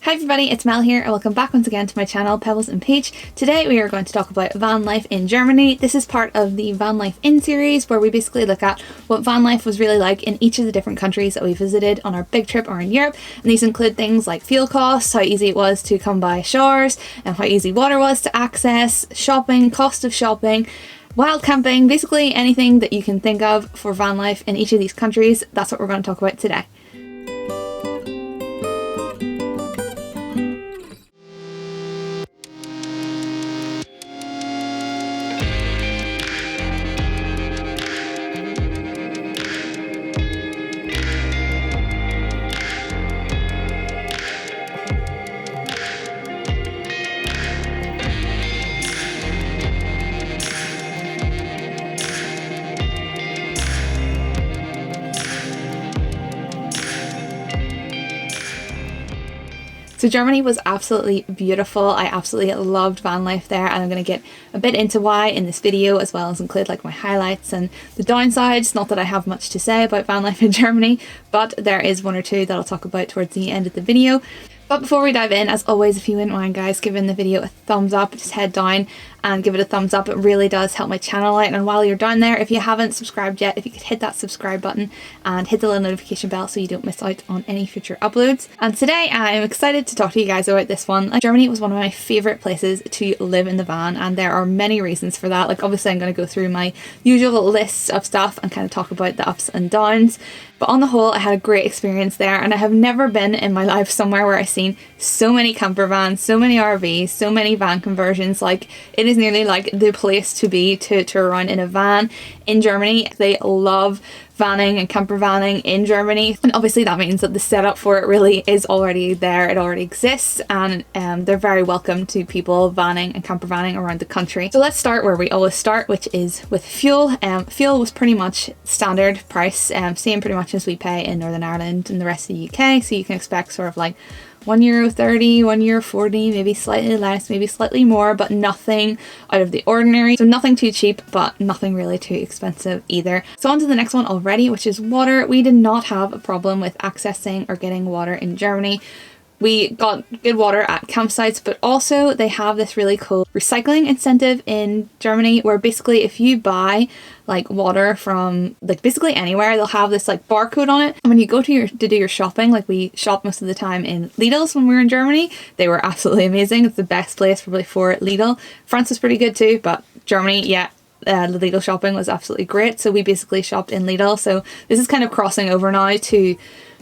Hi everybody, it's Mel here and welcome back once again to my channel Pebbles and Peach. Today we are going to talk about van life in Germany. This is part of the Van Life In series where we basically look at what van life was really like in each of the different countries that we visited on our big trip or in Europe. And these include things like fuel costs, how easy it was to come by showers, and how easy water was to access, shopping, cost of shopping, wild camping, basically anything that you can think of for van life in each of these countries. That's what we're going to talk about today. So Germany was absolutely beautiful. I absolutely loved van life there, and I'm going to get a bit into why in this video, as well as include like my highlights and the downsides. Not that I have much to say about van life in Germany, but there is one or two that I'll talk about towards the end of the video. But before we dive in, as always, if you wouldn't mind guys giving the video a thumbs up, just head down and give it a thumbs up. It really does help my channel out. And while you're down there, if you haven't subscribed yet, if you could hit that subscribe button and hit the little notification bell so you don't miss out on any future uploads. And today I'm excited to talk to you guys about this one. Like, Germany was one of my favourite places to live in the van, and there are many reasons for that. Like, obviously I'm going to go through my usual lists of stuff and kind of talk about the ups and downs. But on the whole, I had a great experience there, and I have never been in my life somewhere where I've seen so many camper vans, so many RVs, so many van conversions. Like, it is nearly like the place to be to tour around in a van in Germany. They love vanning and camper vanning in Germany, and obviously that means that the setup for it really is already there. It already exists, and they're very welcome to people vanning and camper vanning around the country. So let's start where we always start, which is with fuel. Fuel was pretty much standard price, same pretty much as we pay in Northern Ireland and the rest of the UK, so you can expect sort of like €1.30, €1.40, maybe slightly less, maybe slightly more, but nothing out of the ordinary. So nothing too cheap, but nothing really too expensive either. So on to the next one already, which is water. We did not have a problem with accessing or getting water in Germany. We got good water at campsites, but also they have this really cool recycling incentive in Germany where basically if you buy like water from like basically anywhere, they'll have this like barcode on it. And when you go to do your shopping, like we shop most of the time in Lidl's when we were in Germany, they were absolutely amazing. It's the best place probably for Lidl. France was pretty good too, but Germany, yeah. The Lidl shopping was absolutely great. So we basically shopped in Lidl. So this is kind of crossing over now to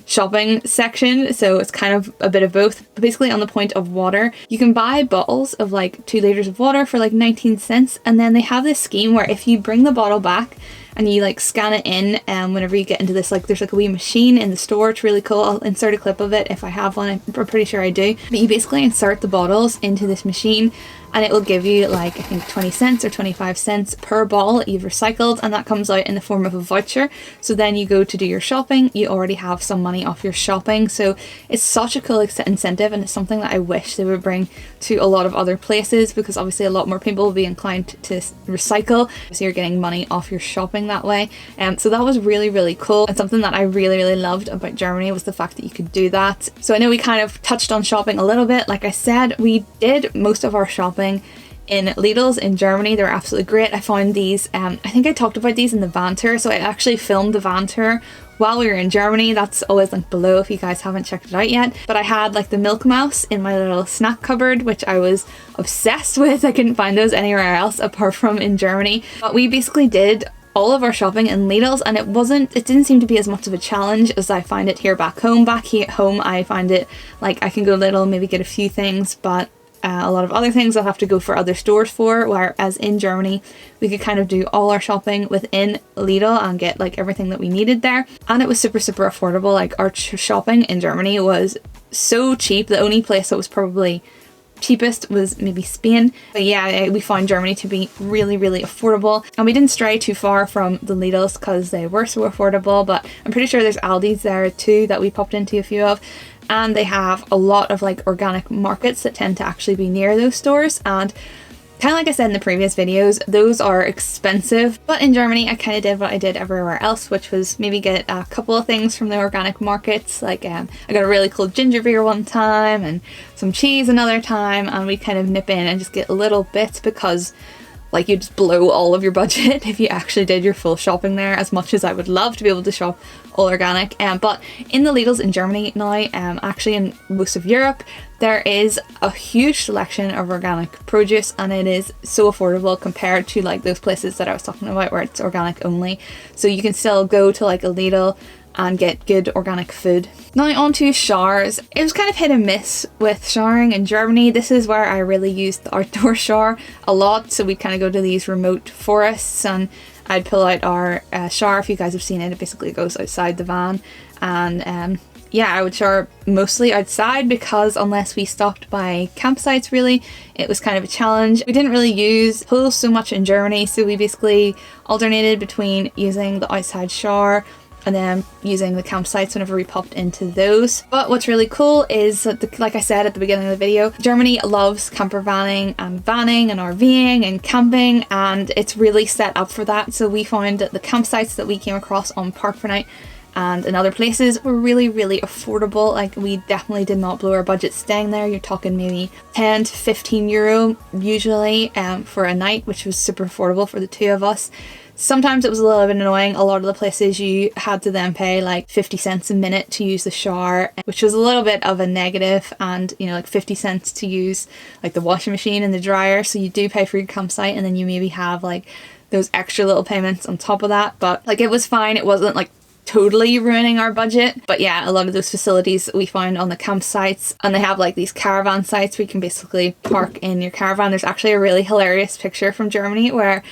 shopping section, so it's kind of a bit of both. But basically on the point of water, you can buy bottles of like 2 litres of water for like 19 cents, and then they have this scheme where if you bring the bottle back and you like scan it in, and whenever you get into this, like there's like a wee machine in the store. It's really cool. I'll insert a clip of it if I have one. I'm pretty sure I do. But you basically insert the bottles into this machine and it will give you like I think 20 cents or 25 cents per bottle that you've recycled, and that comes out in the form of a voucher. So then you go to do your shopping, you already have some money off your shopping. So it's such a cool incentive, and it's something that I wish they would bring to a lot of other places, because obviously a lot more people will be inclined to recycle, so you're getting money off your shopping that way. So that was really, really cool, and something that I really, really loved about Germany was the fact that you could do that. So I know we kind of touched on shopping a little bit. Like I said, we did most of our shopping in Lidl's in Germany. They were absolutely great. I found these, I think I talked about these in the van tour, so I actually filmed the van tour while we were in Germany. That's always linked below if you guys haven't checked it out yet. But I had like the Milk Mouse in my little snack cupboard, which I was obsessed with. I couldn't find those anywhere else apart from in Germany. But we basically did all of our shopping in Lidl's, and it didn't seem to be as much of a challenge as I find it here back home. Back here at home, I find it like I can go Lidl, maybe get a few things, but a lot of other things I'll have to go for other stores for, whereas in Germany we could kind of do all our shopping within Lidl and get like everything that we needed there, and it was super, super affordable. Like our shopping in Germany was so cheap. The only place that was probably cheapest was maybe Spain, but yeah, we found Germany to be really, really affordable, and we didn't stray too far from the Lidl's because they were so affordable. But I'm pretty sure there's Aldi's there too that we popped into a few of, and they have a lot of like organic markets that tend to actually be near those stores. And Kind of like I said in the previous videos, those are expensive, but in Germany I kind of did what I did everywhere else, which was maybe get a couple of things from the organic markets. Like I got a really cool ginger beer one time and some cheese another time, and we kind of nip in and just get little bits, because like you just blow all of your budget if you actually did your full shopping there, as much as I would love to be able to shop all organic. But in the Lidls in Germany now, actually in most of Europe, there is a huge selection of organic produce, and it is so affordable compared to like those places that I was talking about where it's organic only. So you can still go to like a Lidl and get good organic food. Now on to showers. It was kind of hit and miss with showering in Germany. This is where I really used the outdoor shower a lot. So we'd kind of go to these remote forests and I'd pull out our shower. If you guys have seen it, it basically goes outside the van. And yeah, I would shower mostly outside, because unless we stopped by campsites really, it was kind of a challenge. We didn't really use pools so much in Germany, so we basically alternated between using the outside shower and then using the campsites whenever we popped into those. But what's really cool is that, like I said at the beginning of the video, Germany loves camper vanning and RVing and camping, and it's really set up for that. So we found that the campsites that we came across on Park for Night and in other places were really, really affordable. Like we definitely did not blow our budget staying there. You're talking maybe 10 to 15 euro usually for a night, which was super affordable for the two of us. Sometimes it was a little bit annoying. A lot of the places you had to then pay like 50 cents a minute to use the shower, which was a little bit of a negative, and you know, like 50 cents to use like the washing machine and the dryer. So you do pay for your campsite, and then you maybe have like those extra little payments on top of that. But like it was fine. It wasn't like totally ruining our budget. But yeah, a lot of those facilities we found on the campsites, and they have like these caravan sites where you can basically park in your caravan. There's actually a really hilarious picture from Germany where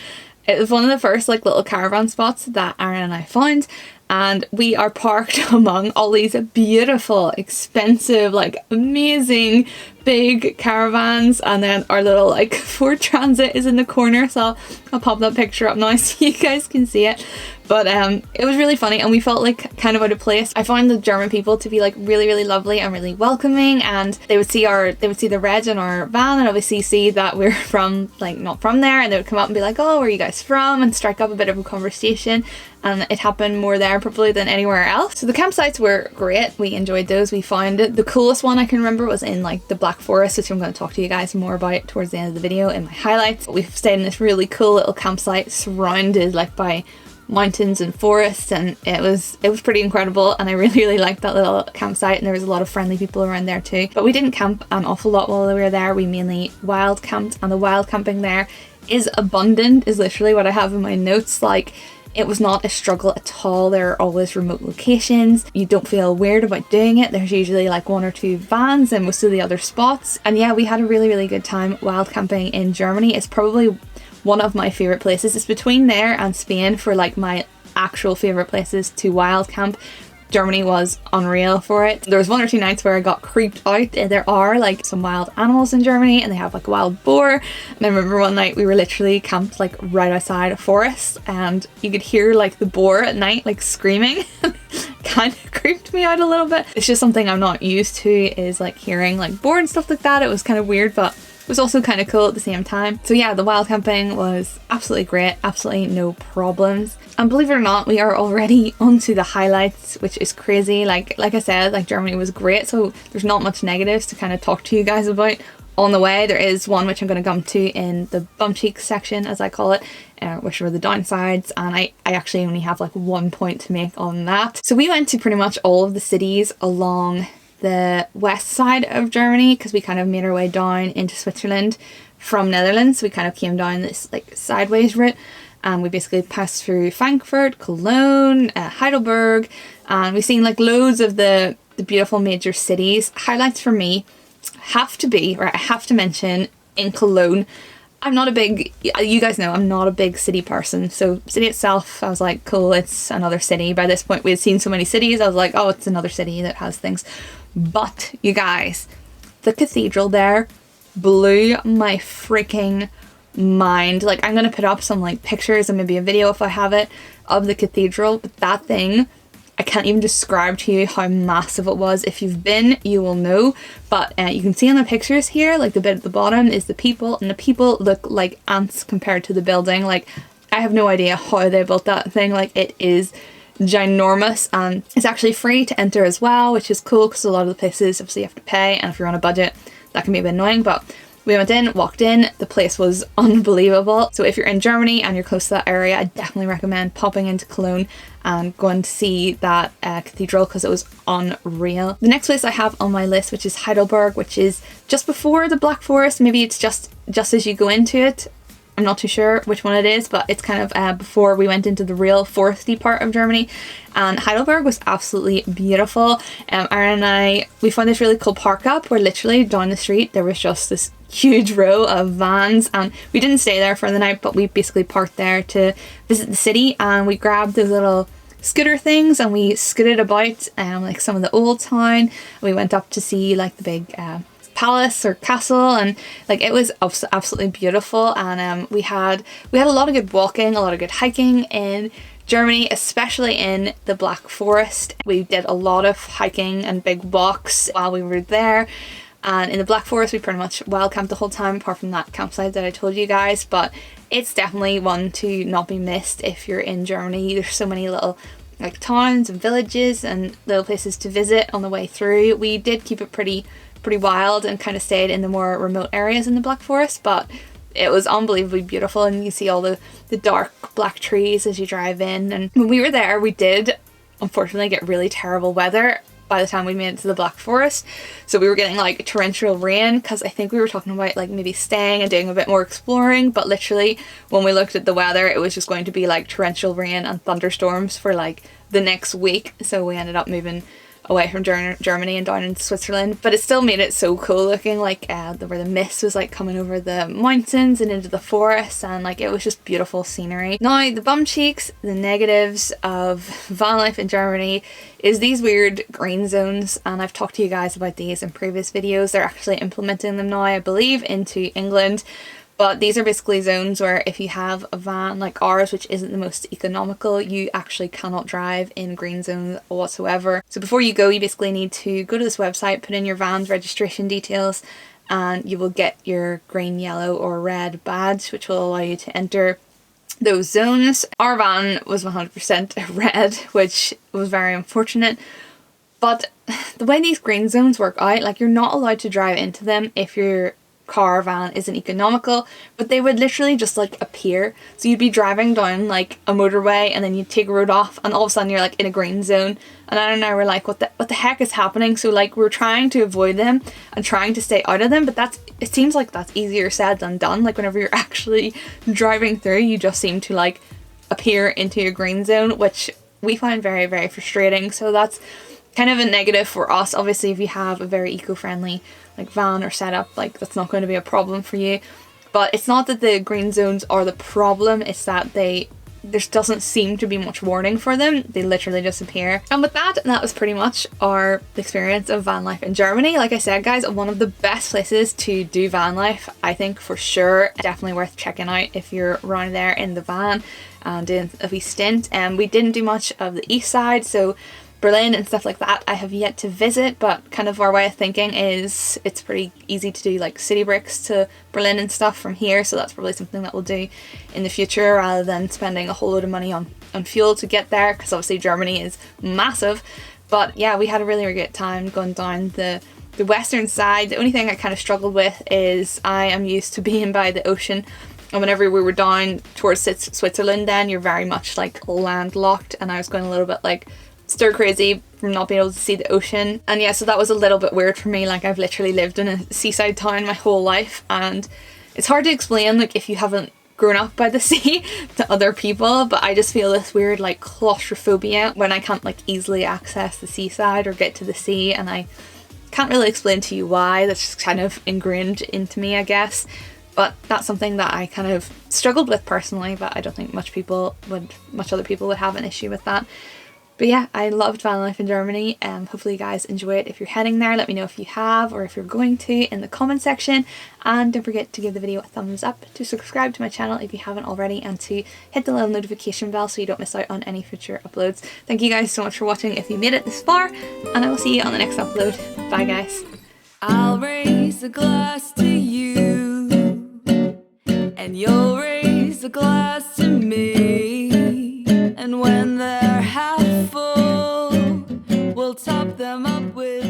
it was one of the first like little caravan spots that Aaron and I found, and we are parked among all these beautiful, expensive, like amazing big caravans, and then our little like Ford Transit is in the corner, so I'll pop that picture up now so you guys can see it. But it was really funny, and we felt like kind of out of place. I found the German people to be like really, really lovely and really welcoming, and they would see the reg in our van and obviously see that we're from like not from there, and they would come up and be like, oh, where are you guys from, and strike up a bit of a conversation. And it happened more there probably than anywhere else. So the campsites were great. We enjoyed those. We found it. The coolest one I can remember was in like the Black Forest, which I'm going to talk to you guys more about towards the end of the video in my highlights. But we've stayed in this really cool little campsite surrounded like by mountains and forests, and it was pretty incredible, and I really, really liked that little campsite, and there was a lot of friendly people around there too. But we didn't camp an awful lot while we were there. We mainly wild camped, and the wild camping there is abundant, is literally what I have in my notes. Like, it was not a struggle at all. There are always remote locations. You don't feel weird about doing it. There's usually like 1 or 2 vans in most of the other spots. And yeah, we had a really, really good time wild camping in Germany. It's probably one of my favorite places. It's between there and Spain for like my actual favorite places to wild camp. Germany was unreal for it. There was 1 or 2 nights where I got creeped out. There are like some wild animals in Germany, and they have like a wild boar. And I remember one night we were literally camped like right outside a forest, and you could hear like the boar at night like screaming. Kind of creeped me out a little bit. It's just something I'm not used to, is like hearing like boar and stuff like that. It was kind of weird, but it was also kind of cool at the same time. So yeah, the wild camping was absolutely great, absolutely no problems. And believe it or not, we are already onto the highlights, which is crazy. Like I said, like Germany was great, so there's not much negatives to kind of talk to you guys about. On the way, there is one which I'm going to come to in the Bumcheeks section, as I call it, which are the downsides, and I actually only have like 1 point to make on that. So we went to pretty much all of the cities along the west side of Germany, because we kind of made our way down into Switzerland from Netherlands. So we kind of came down this like sideways route, and we basically passed through Frankfurt, Cologne, Heidelberg, and we've seen like loads of the beautiful major cities. Highlights for me have to be, right, I have to mention in Cologne. I'm not a big, you guys know, I'm not a big city person. So city itself, I was like, cool, it's another city. By this point, we had seen so many cities. I was like, oh, it's another city that has things. But you guys, the cathedral there blew my freaking mind. Like, I'm going to put up some like pictures and maybe a video if I have it of the cathedral. But that thing I can't even describe to you how massive it was. If you've been, you will know. But you can see in the pictures here, like the bit at the bottom is the people, and the people look like ants compared to the building. Like, I have no idea how they built that thing. Like, it is ginormous, and it's actually free to enter as well, which is cool because a lot of the places obviously you have to pay, and if you're on a budget that can be a bit annoying. But we went in, walked in, the place was unbelievable. So if you're in Germany and you're close to that area, I definitely recommend popping into Cologne and going to see that cathedral because it was unreal. The next place I have on my list, which is Heidelberg, which is just before the Black Forest. Maybe it's just as you go into it. I'm not too sure which one it is, but it's kind of before we went into the real foresty part of Germany. And Heidelberg was absolutely beautiful. Aaron and we found this really cool park up where literally down the street there was just this huge row of vans, and we didn't stay there for the night, but we basically parked there to visit the city, and we grabbed those little scooter things and we scooted about like some of the old town. We went up to see like the big palace or castle, and like it was absolutely beautiful. And we had a lot of good walking, a lot of good hiking in Germany, especially in the Black Forest. We did a lot of hiking and big walks while we were there. And in the Black Forest we pretty much wild camped the whole time, apart from that campsite that I told you guys. But it's definitely one to not be missed if you're in Germany. There's so many little like towns and villages and little places to visit on the way through. We did keep it pretty wild and kind of stayed in the more remote areas in the Black Forest, but it was unbelievably beautiful, and you see all the dark black trees as you drive in. And when we were there, we did unfortunately get really terrible weather by the time we made it to the Black Forest. So we were getting like torrential rain, because I think we were talking about like maybe staying and doing a bit more exploring, but literally when we looked at the weather it was just going to be like torrential rain and thunderstorms for like the next week. So we ended up moving away from Germany and down into Switzerland, but it still made it so cool looking, like where the mist was like coming over the mountains and into the forest, and like it was just beautiful scenery. Now the Bumcheeks, the negatives of van life in Germany is these weird green zones, and I've talked to you guys about these in previous videos. They're actually implementing them now, I believe, into England. But these are basically zones where if you have a van like ours, which isn't the most economical, you actually cannot drive in green zones whatsoever. So before you go, you basically need to go to this website, put in your van's registration details, and you will get your green, yellow or red badge, which will allow you to enter those zones. Our van was 100% red, which was very unfortunate. But the way these green zones work out, like you're not allowed to drive into them if your car van isn't economical, but they would literally just like appear. So you'd be driving down like a motorway and then you'd take a road off and all of a sudden you're like in a green zone, and Anna and I were like, what the heck is happening? So like we're trying to avoid them and trying to stay out of them, but it seems like that's easier said than done. Like whenever you're actually driving through, you just seem to like appear into a green zone, which we find very, very frustrating. So that's kind of a negative for us. Obviously if you have a very eco-friendly like van or setup, like that's not going to be a problem for you. But it's not that the green zones are the problem, it's that there doesn't seem to be much warning for them. They literally just appear. And with that was pretty much our experience of van life in Germany. Like I said guys, one of the best places to do van life, I think, for sure. Definitely worth checking out if you're around there in the van and doing a wee stint. And we didn't do much of the east side, so Berlin and stuff like that I have yet to visit, but kind of our way of thinking is it's pretty easy to do like city breaks to Berlin and stuff from here, so that's probably something that we'll do in the future rather than spending a whole load of money on fuel to get there, because obviously Germany is massive. But yeah, we had a really, really good time going down the western side. The only thing I kind of struggled with is I am used to being by the ocean, and whenever we were down towards Switzerland then you're very much like landlocked, and I was going a little bit like stir crazy from not being able to see the ocean. And yeah, so that was a little bit weird for me. Like I've literally lived in a seaside town my whole life, and it's hard to explain like if you haven't grown up by the sea to other people, but I just feel this weird like claustrophobia when I can't like easily access the seaside or get to the sea, and I can't really explain to you why. That's just kind of ingrained into me, I guess. But that's something that I kind of struggled with personally, but I don't think much other people would have an issue with that. But yeah, I loved van life in Germany. Hopefully you guys enjoy it. If you're heading there, let me know if you have or if you're going to in the comment section. And don't forget to give the video a thumbs up, to subscribe to my channel if you haven't already, and to hit the little notification bell so you don't miss out on any future uploads. Thank you guys so much for watching if you made it this far, and I will see you on the next upload. Bye guys. I'll raise a glass to you, and you'll raise a glass to me, and when they're half full, we'll top them up with